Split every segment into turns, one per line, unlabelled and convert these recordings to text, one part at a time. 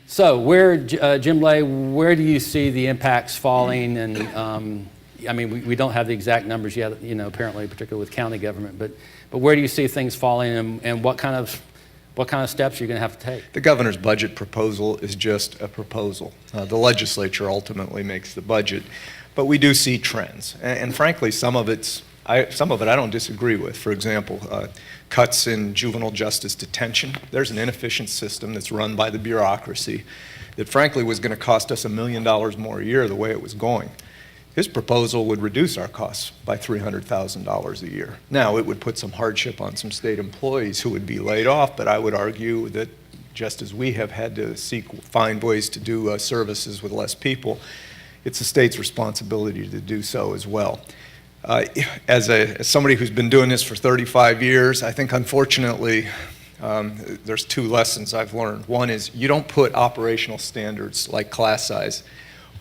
So Jim Lay, where do you see the impacts falling? And I mean, we don't have the exact numbers yet, apparently, particularly with county government, but where do you see things falling, and what kind of steps are you going to have to take?
The governor's budget proposal is just a proposal. The legislature ultimately makes the budget, but we do see trends, and frankly, some of it I don't disagree with. For example, cuts in juvenile justice detention. There's an inefficient system that's run by the bureaucracy that frankly was going to cost us $1 million more a year the way it was going. His proposal would reduce our costs by $300,000 a year. Now, it would put some hardship on some state employees who would be laid off, but I would argue that just as we have had to find ways to do services with less people, it's the state's responsibility to do so as well. As somebody who's been doing this for 35 years, I think unfortunately there's two lessons I've learned. One is you don't put operational standards like class size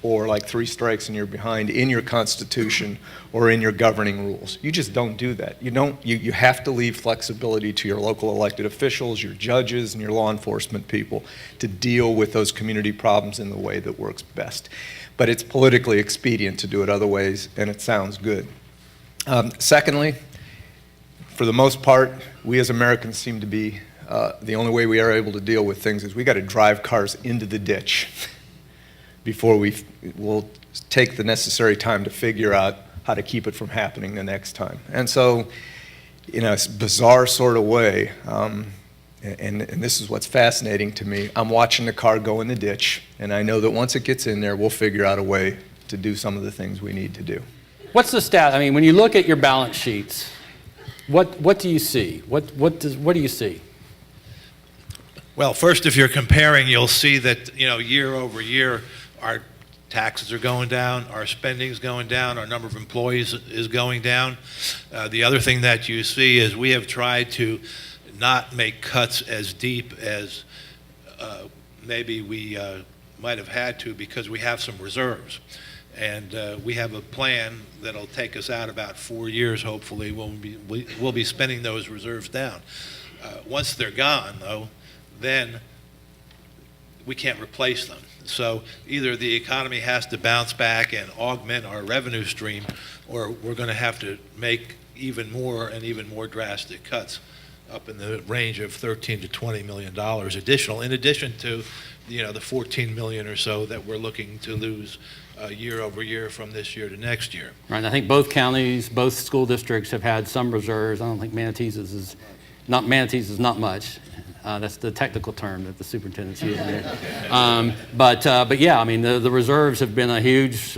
or like 3 strikes and you're behind in your Constitution or in your governing rules. You just don't do that. You have to leave flexibility to your local elected officials, your judges, and your law enforcement people to deal with those community problems in the way that works best. But it's politically expedient to do it other ways, and it sounds good. Secondly, for the most part, we as Americans seem to be, the only way we are able to deal with things is we got to drive cars into the ditch before we'll take the necessary time to figure out how to keep it from happening the next time. And so, in a bizarre sort of way, and this is what's fascinating to me, I'm watching the car go in the ditch, and I know that once it gets in there, we'll figure out a way to do some of the things we need to do.
What's the stat? I mean, when you look at your balance sheets, what do you see? What do you see?
Well, first, if you're comparing, you'll see that year over year, our taxes are going down, our spending is going down, our number of employees is going down. The other thing that you see is we have tried to not make cuts as deep as maybe we might have had to because we have some reserves. And we have a plan that'll take us out about 4 years, hopefully. We'll be spending those reserves down. Once they're gone, though, then we can't replace them. So either the economy has to bounce back and augment our revenue stream, or we're going to have to make even more and even more drastic cuts up in the range of $13 to $20 million additional, in addition to the $14 million or so that we're looking to lose year over year from this year to next year.
Right, and I think both counties, both school districts have had some reserves. I don't think Manatee's is not much. That's the technical term that the superintendent's using there. But yeah, I mean, the reserves have been a huge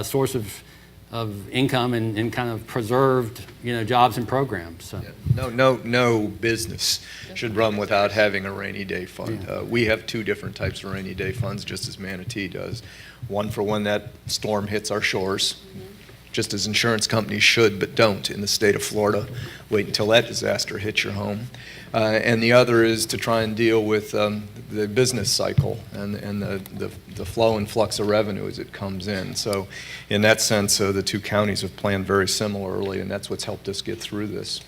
source of income and kind of preserved, jobs and programs. So.
Yeah. No business should run without having a rainy day fund. Yeah. We have 2 different types of rainy day funds, just as Manatee does. One for when that storm hits our shores, just as insurance companies should but don't in the state of Florida. Wait until that disaster hits your home. And the other is to try and deal with the business cycle and the flow and flux of revenue as it comes in. So in that sense, the 2 counties have planned very similarly, and that's what's helped us get through this.